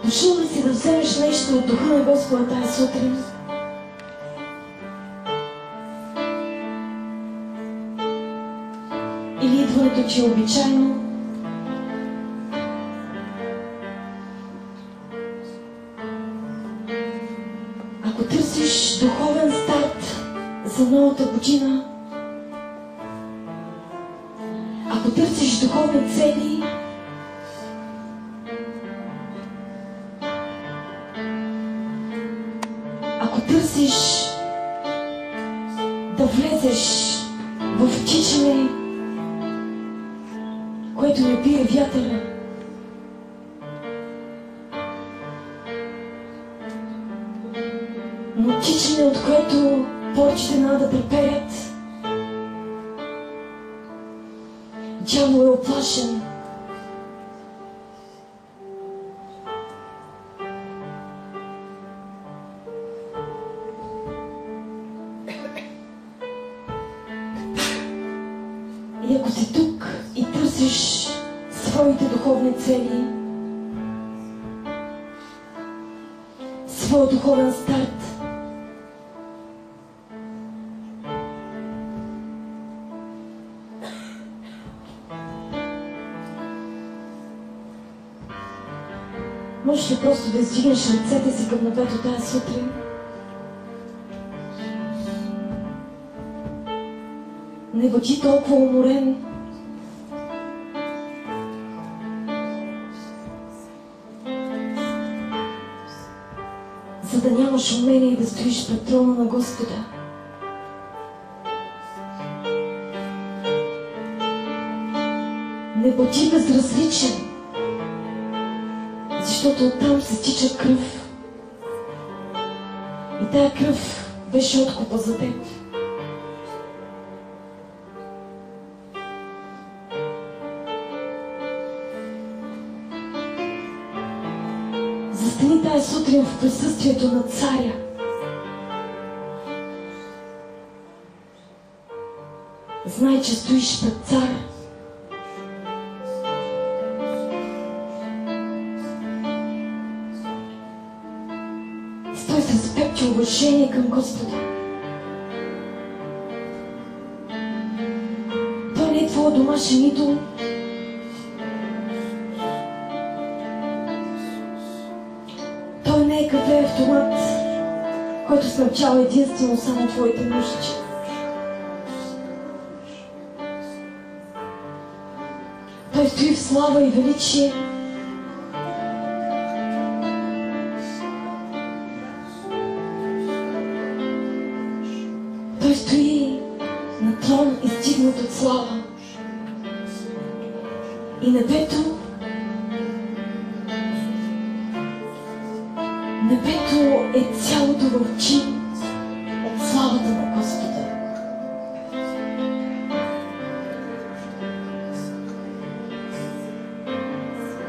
Дошъл ли си да вземеш нещо от Духа на Господа тази сутрин? Или идването ти е обичайно? Ако търсиш духовен старт за новата година, ако търсиш духовни цели, ако търсиш да влезеш в тичане, което не бие вятъра, но тичане, от което порчите няма да треперят, дявол е оплашен. И ако си тук и търсиш своите духовни цели, своя духовен старт, можеш ли просто да издигнеш ръцете си към небето тази сутрин? Не бъди толкова уморен. За да нямаш умение да стоиш пред трона на Господа. Не бъди безразличен, защото оттам се стича кръв. И тая кръв беше откупа за теб. Застани тази сутрин в присъствието на Царя. Знай, че стоиш пред Цар. Стой с респект и уважение към Господа. Той не е твоя домашен идол. Той не е кафе автомат, който снабдява единствено само твоите нужди. Той стои в слава и величие. Той стои на трон, издигнат от слава. И небето е цялото в чин от славата на Господа.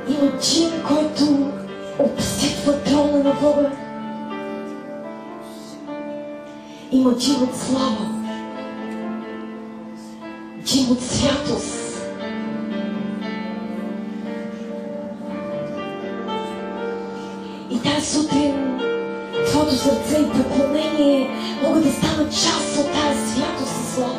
Има чин, който обсипва трона на Бога. Има чин от слава, чин от святост. И тази сутрин твоето сърце и преклонение могат да станат част от тази святост и слава.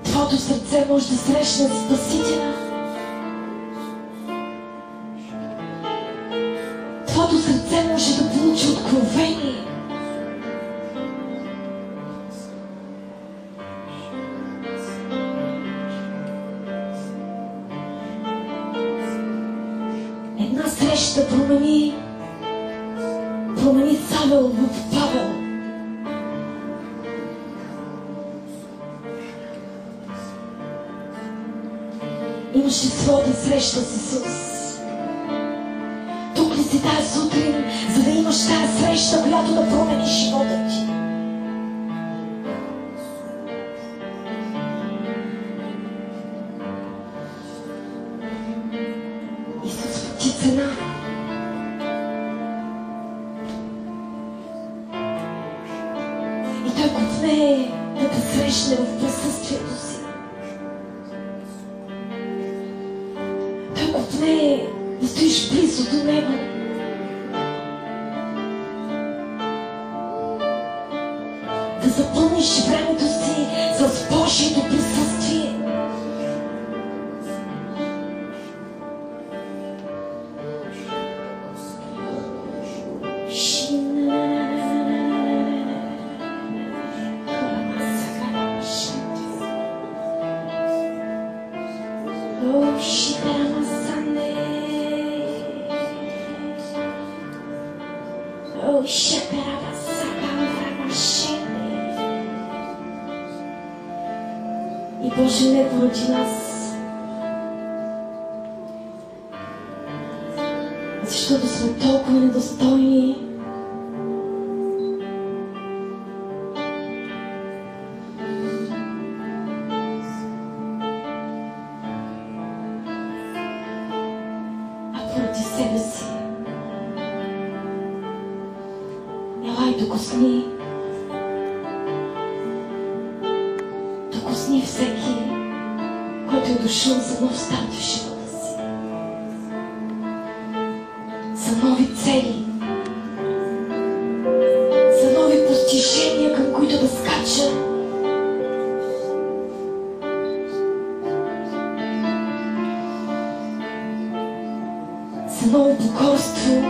Твоето сърце може да срещне Спасителя. Твоето сърце може да получи откровение. Една среща промени Савел в Павел. И имаш ли своята среща с Исус? Тук ли си тази сутрин, за да имаш тази среща, която да промени живота ти? Исус плати цена. И Той готвее да те срещне в присъствието си. Той готвее да стоиш близо до Него. Да запълниш времето си с Божието присъствие. И Боже, не поради нас, защото сме толкова недостойни, а поради себе си. Елай, докосни всеки, който е дошъл за нов старт в живота си, за нови цели, за нови постижения, към които да скача. За ново покорство,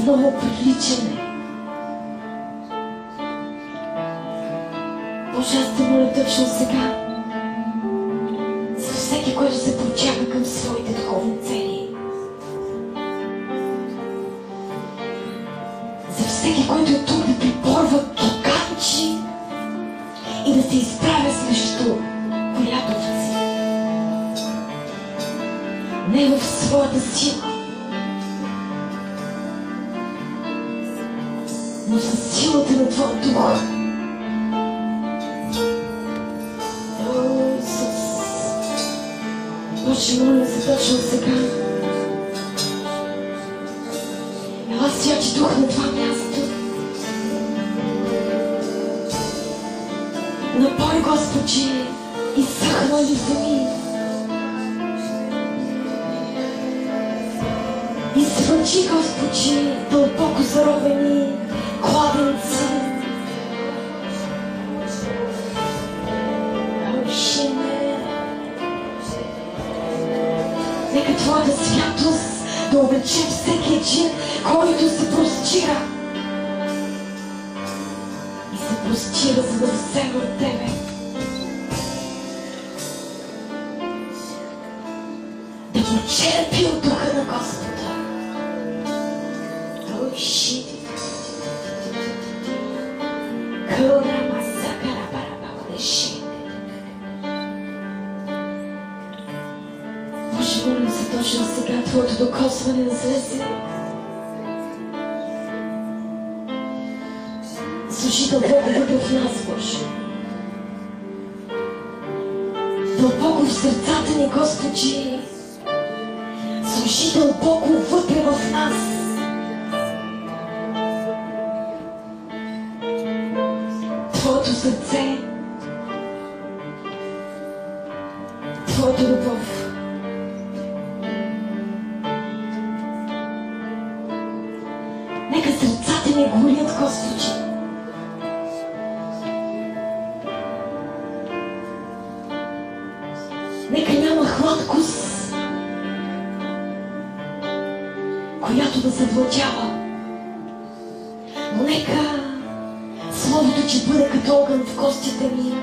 ново привличане. Боже, аз те моля точно сега за всеки, който се протяга към своите духовни цели. За всеки, който е тук да приборва гиганти и да се изправя срещу голядовци. Не в своята сила, но със силата на Твоя дух. О, Исус! Боже, моля се точно сега. Ела, Святи Дух, на това място. Напой, Господи, изсъхнали земи. Изсвъчи, Господи, дълбоко заровени кладенци. Нека Твоята святост да облече всеки един, който се простира. И се простира, за да вземе от Тебе. Да почерпи от духа на Господа. Боже, моля се точно сега Твоето докосване да слезе. Служи дълбоко вътре в нас, Боже. Дълбоко в сърцата ни, Господи. Служи дълбоко вътре в нас. Твоето сърце, Твоята любов. Нека сърцата ни горят, Господи. Нека няма хладкост, която да завладява. Но нека Словото Ти бъде като огън в костите ми.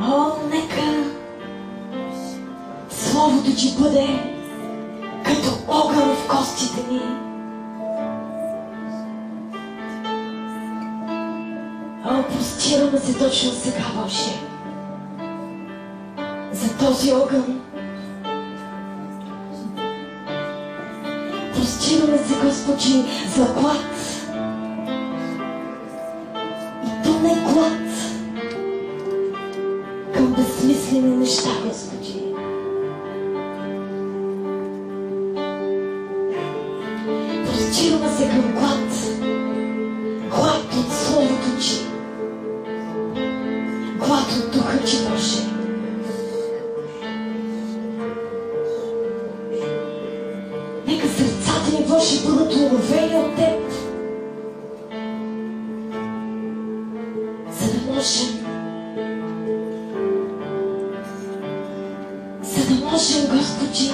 О, нека Словото Господи, бъде като огън в костите ни. Простираме се точно сега, Боже, за този огън. Простираме се, Господи, за глад. И то не глад към безсмислени неща, Господи. Простираме се към глад. Глад от Словото Ти. Глад от Духа Ти, Боже. Нека сърцата ни, Боже, бъдат уловени от Теб, за да можем, Господи,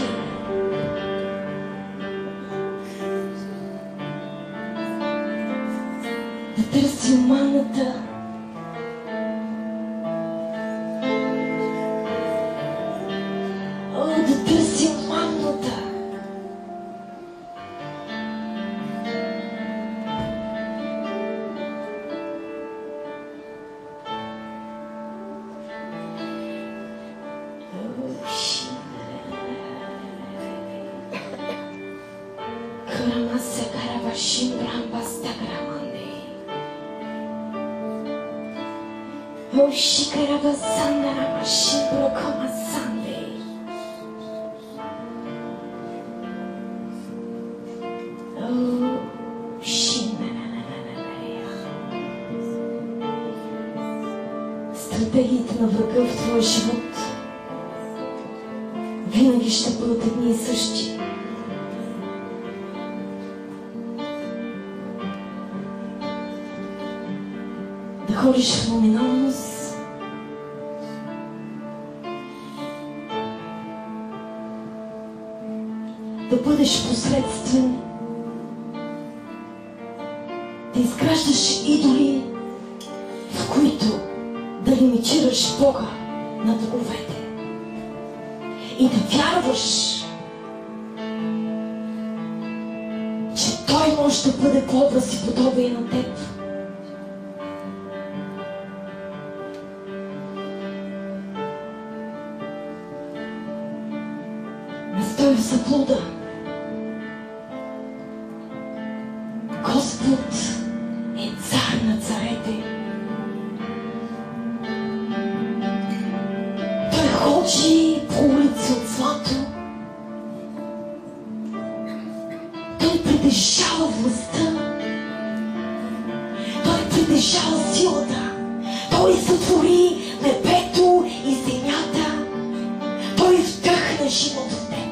да търсим маната, да търсим манната. Стратегиите на врага в твоя живот винаги ще бъдат едни и същи. Да ходиш в номиналност, да бъдеш посредствен, да изграждаш идоли, в които да лимитираш Бога на боговете и да вярваш, че Той може да бъде по образ и подобие на теб. Не стой в заблуда. Господ е цар на царете. Той ходи по улици от злато. Той притежава властта. Той притежава силата. Той сътвори небето и земята. Той вдъхна живот в теб.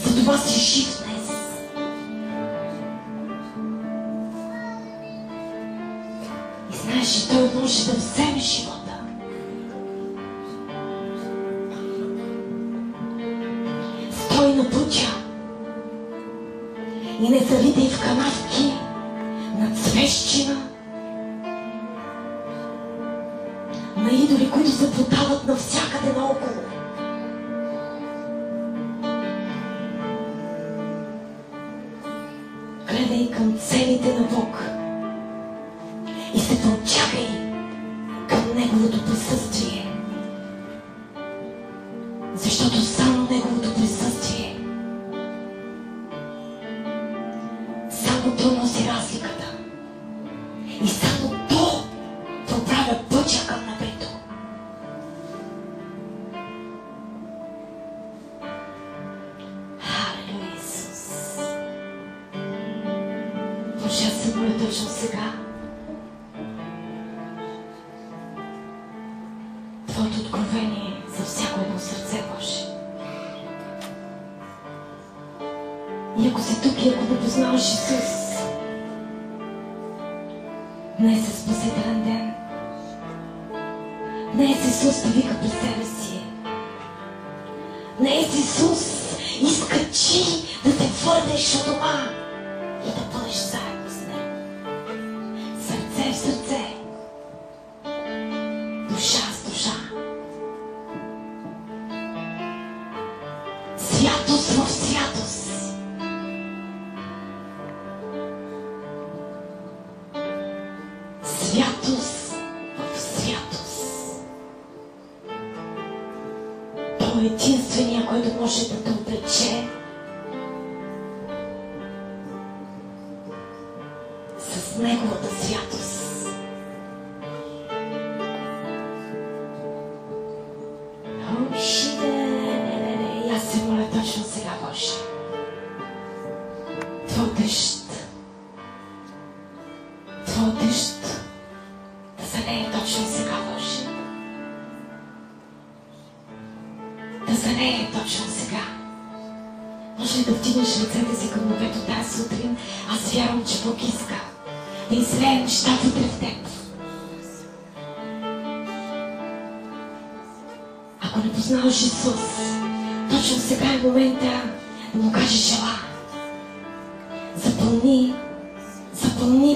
Затова си жив днес. И знаеш, че Той може да вземе живота. Стой на пътя и не залитай в канавки на цвещина, на идоли, които се потават навсякъде наоколо. Гледай към целите на Бог и се подчакай към Неговото присъствие. Защото само Неговото присъствие, само То носи разликата. И само То проправя пътя към небето. Халелуя, Исус! Боже, аз се моля точно сега Твоето откровение за всяко едно сърце, Боже. И ако си тук и ако не познаваш Исус, днес е спасителен ден. Днес Исус те вика при себе си. Днес Исус иска ти да те върнеш от дома и да бъдеш заедно с Него. Сърце в сърце, душа с душа. в святост. Святост в святост. Той е единствения, който може да те облече с неговата святост. И аз се моля точно сега, Боже, Твой дъжд да залее точно сега, Боже. Да залее точно сега. Може ли да вдигнеш ръцете си към небето тази сутрин? Аз вярвам, че Бог иска да излее неща вътре в теб. Ако не познаваш Исус, точно сега е момента да му кажеш: ела, запълни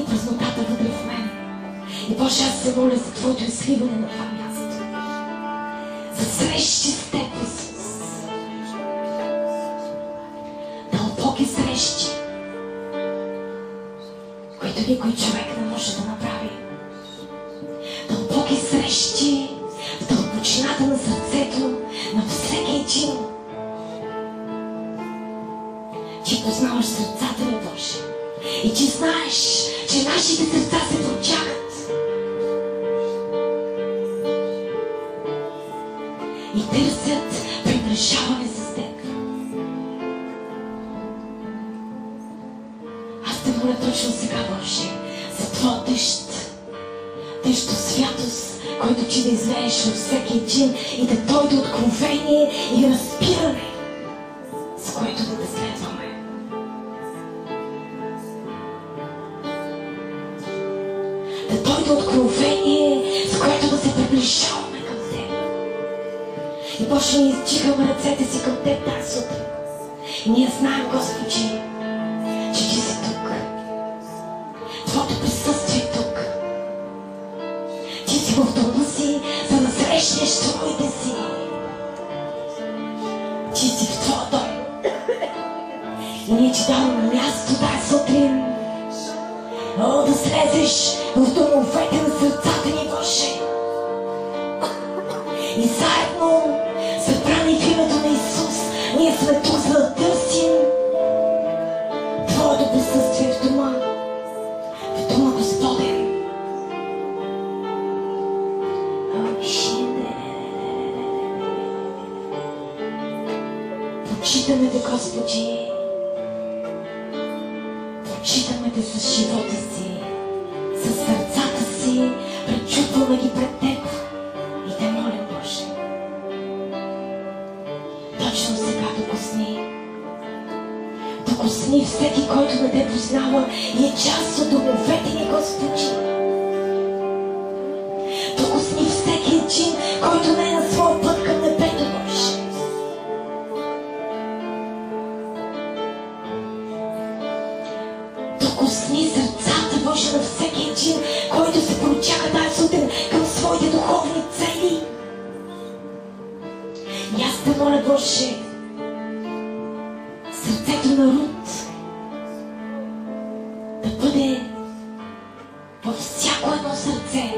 празнотата вътре в мен. И Боже, аз се моля за Твоето изливане на това място, за срещи с Теб, Исус, дълбоки срещи, които никой човек не може да направи. Дълбоки срещи в дълбочината на сърцето на всеки един. Ти познаваш сърцата ни, Боже, и ти знаеш, че нашите сърца се протягат и търсят приближаване с Теб. Аз те моля точно сега, Боже, за Твоя дъжд святост, който Ти да излееш във всеки един и да дойде откровение и разбиране, с което да следваме. Да дойде откровение, с което да се приближаваме към Теб. И Боже, ние издигаме ръцете си към Теб тази сутрин. И ние знаем, Господи, че Ти си тук. Твоето присъствие е тук. Ти си в дома си, за да срещнеш Твоите си. Ти си в Твоя дом. И ние Ти даваме място тази сутрин. О, да слезеш в домовете на сърцата ни, Боже. И заедно, събрани в името на Исус, ние сме тук, за да търсим Твоето присъствие в дома Господен. Почитаме Те, Господи. Почитаме Те с живота си, с сърцата си, пречупваме ги пред Теб и Те молим, Боже. Точно сега докосни всеки, който не Те познава и е част от домовете ни, Господи. Докосни всеки един, който не е на своя път към небето, Боже. Докосни сърцата, Боже, на всеки един, който се протяга тази сутрин към своите духовни цели. И аз Те моля, Боже, сърцето на Рут да бъде във всяко едно сърце.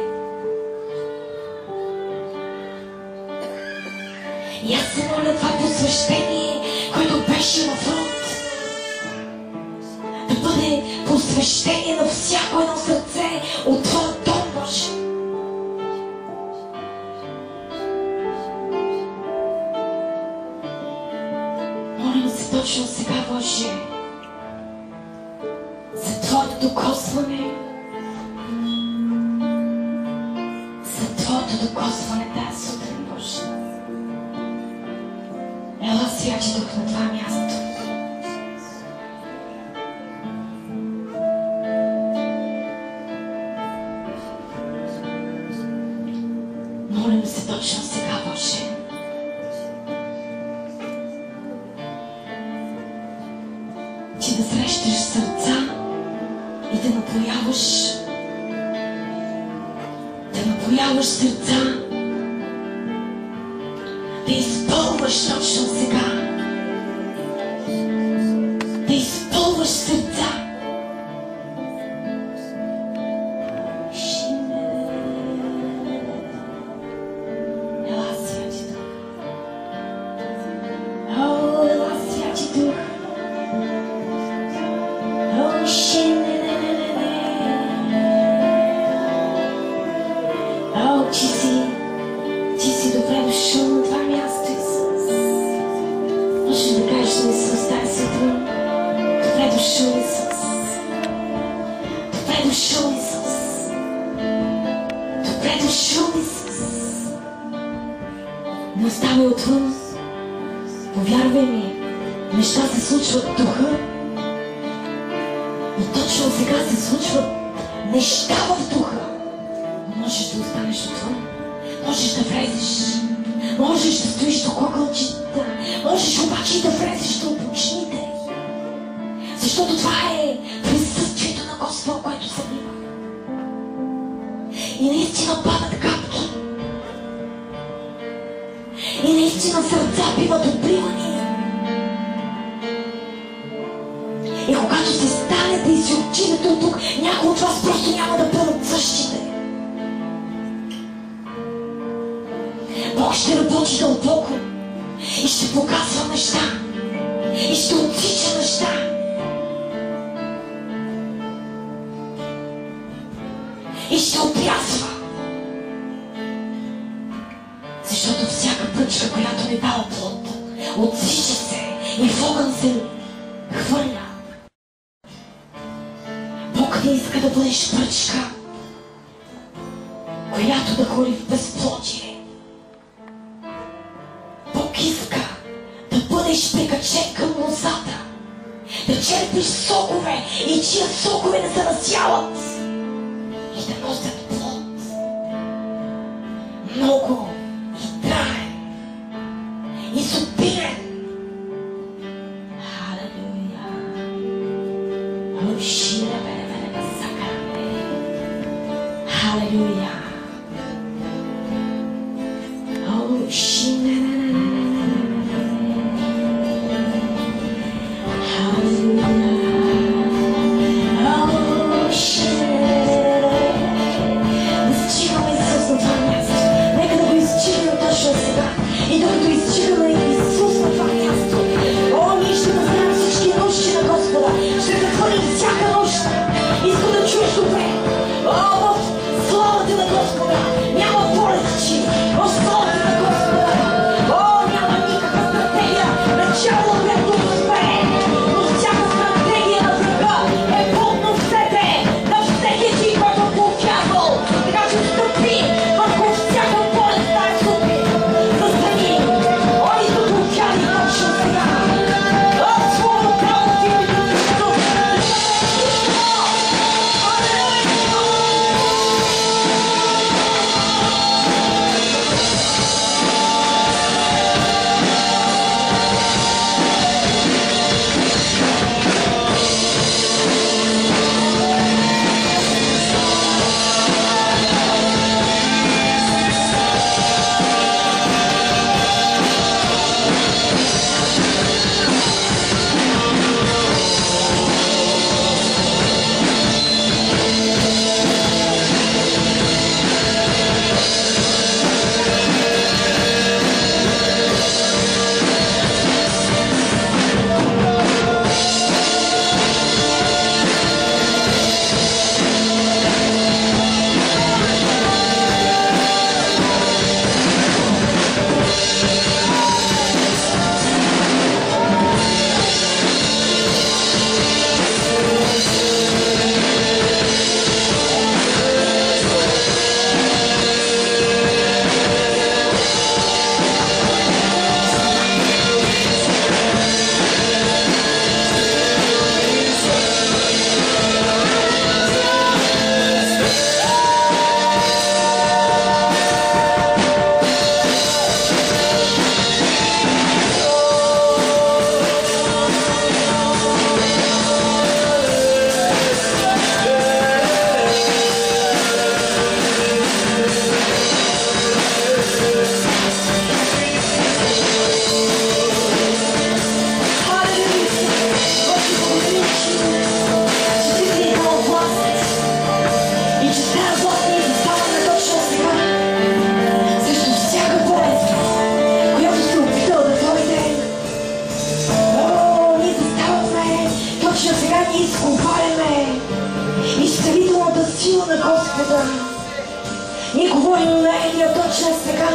И аз се моля това посвещение, което беше в Рут, да бъде посвещение на всяко едно сърце от Твоя дом, Боже. Молим се точно сега, Боже, за Твоето докосване, за Твоето докосване тази сутрин, Боже. Ела, Святи Дух, на това място. Молим се точно сега, Боже. Ти да срещаш сърца и да напояваш сърца, да изпълваш точно сега дошъл, Исус. Добре дошъл, Исус. Добре дошъл, Исус. Не оставай отвън. Повярвай ми, неща се случват в духа. И точно сега се случват неща в духа. Но можеш да останеш отвън. Можеш да влезеш. Можеш да стоиш до кукълчета. Можеш обаче и да влезеш до обучните. Защото това е присъствието на Господа, което се бива. И наистина падат капки. И наистина сърца биват обливани. И когато се станете и си отидете от тук, някои от вас просто няма да бъдат същите. Бог ще работи дълбоко и ще показва неща. И ще отсича неща. И ще обрязва. Защото всяка пръчка, която не дава плод, отсича се и в огън се хвърля. Бог не иска да бъдеш пръчка, която да гори в безплодие. Бог иска да бъдеш прикачен към лозата, да черпиш сокове и чия сокове да се разсяват и да носят плод. Много и траен, изобилен. Халелуя. Лушира бе басакане. Халелуя. Лушина. И докато изчитаме Исус на това място, ние ще назнаем всички нужди на Господа. Ще затворим всяка нужда. Иска да чуеш добре. В славата на Господа няма болести. В славата на Господа няма никаква стратегия. Начало което успее. Но всяка стратегия на врага е плътно в себе. На всеки един, който го повярвал. Така че стъпи върху всяка болест тази сутрин. Ние говорим на Елия точно сега.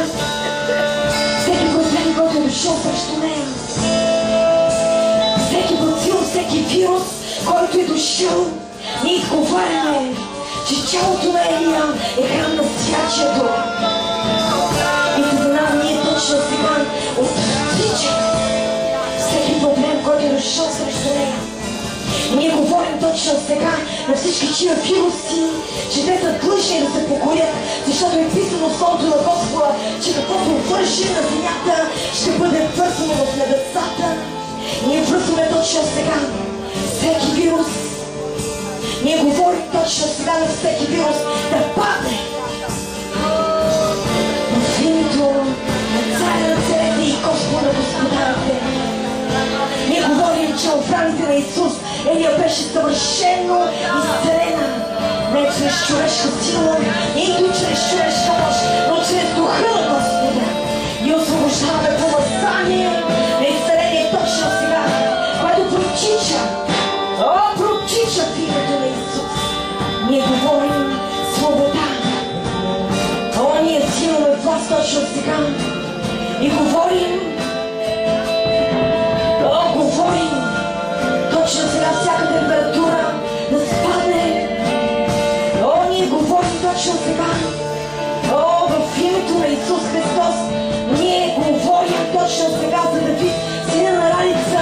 Всеки проблем, който е дошъл срещу нея. Всеки бацил, всеки вирус, който е дошъл, ние изговаряме, че тялото на Елия е храм на Святия Дух. И се знам, ние точно сега отричаме всеки проблем, който е дошъл срещу нея. Ние говорим точно сега на всички тия вируси, че те са длъжни да се покорят, защото е писано в Словото на Господа, че каквото върши на земята, ще бъде вързано в небесата. Ние връзваме точно сега всеки вирус. Ние говорим точно сега на всеки вирус да падне в името на Царя на царете и Господа на господарите. Ние говорим, че в раните на Исус Елия беше съвършено изцелена. Не чрез човешка сила, нито чрез човешка мощ, но чрез Духа на Господа. И освобождаваме помазание на изцеление точно сега, което протича. Протича в името на Исус. Ние говорим свобода. Ние взимаме власт точно сега. И говорим точно сега всяка температура да спадне. Ние говорим точно сега. В името на Исус Христос ние говорим точно сега, за да ви сина на раница,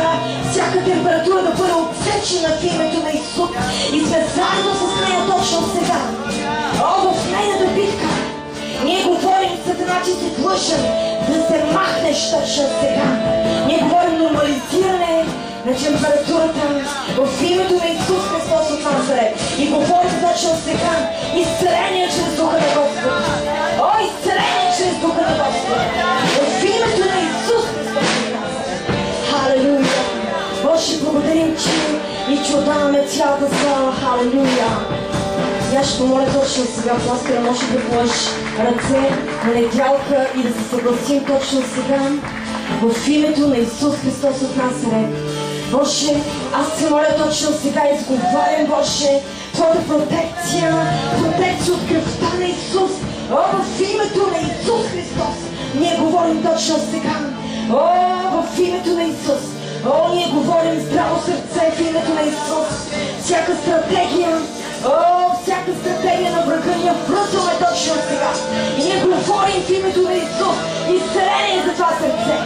всяка температура да бъде отсечена в името на Исус. И сме заедно с нея точно сега. В нейната битка ние говорим, Сатана, че си длъжен да се махнеш точно сега. Ние говорим нормализиране на температурата в името на Исус Христос от Назарет. И говорим точно сега изцеление чрез Духа на Господа. Изцеление чрез Духа на Господа. В името на Исус Христос от Назарет. Халелуя! Боже, благодарим Ти и Ти отдаваме цялата слава. Халелуя! И аз ще помоля точно сега, пастора, може да положиш ръце на недялка и да се съгласим точно сега в името на Исус Христос от Назарет. Боже, аз се моля точно сега, изговарям, Боже, Твоята протекция от кръвта на Исус. В името на Исус Христос. Ние говорим точно сега. В името на Исус. Ние говорим здраво сърце в името на Исус. Всяка стратегия на врага ние връзваме точно сега. И ние говорим в името на Исус. Изцеление за това сърце.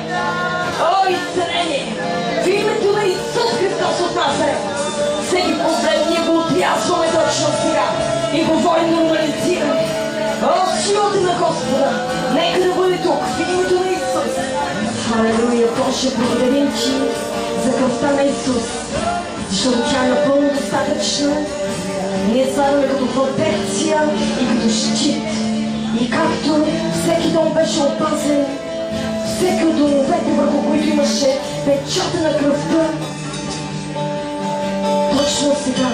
Изцеление. В името на Исус Христос от Назарет. Всеки проблем ние го отрязваме точно сега. И говорим нормализиране. Силата на Господа. Нека да бъде тук в името на Исус. Халелуя, Боже, благодарим Ти за кръвта на Исус. Защото тя е напълно достатъчна. Ние слагаме като протекция и като щит. И както всеки дом беше опазен, всеки от домовете, върху които имаше печата на кръвта, точно сега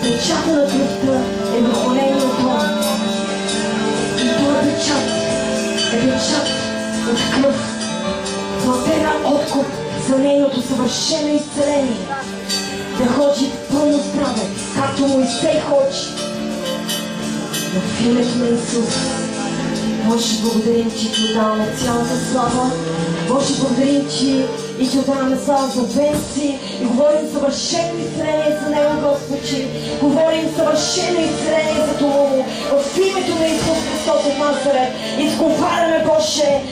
печата на кръвта е върху нейния дом. И този печат е печат от кръв, платена откуп за нейното съвършено изцеление. Да ходи в пълно здраве, както Моисей ходи. В името на Исус. Боже, благодарим Ти и Ти отдаваме цялата слава. Боже, благодарим Ти и Ти отдаваме слава за Венци. И говорим съвършено изцеление за него, Господи. Говорим съвършено изцеление за това му. В името на Исус Христос от Назарет. Изговаряме, Боже,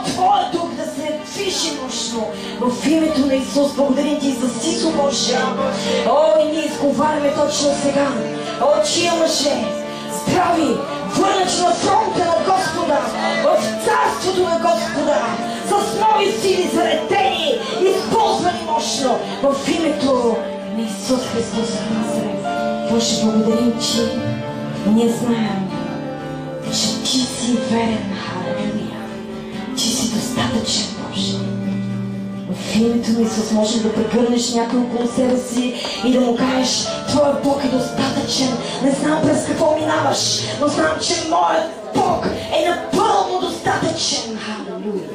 Твоя дух да се движи мощно. В името на Исус благодарим Ти за Сисо, Боже. И ние изговаряме точно сега. Тия мъже, здрави, върнати на фронта на Господа, в царството на Господа, с нови сили заредени, използвани мощно в името на Исус Христос от Назарет. Боже, благодарим Ти. Ние знаем, че Ти си верен. Халелуя. Ти си достатъчен, Боже. В името на Исус можеш да прегърнеш някой около себе си и да му кажеш: Твоя Бог е достатъчен. Не знам през какво минаваш, но знам, че моят Бог е напълно достатъчен. Халелуя.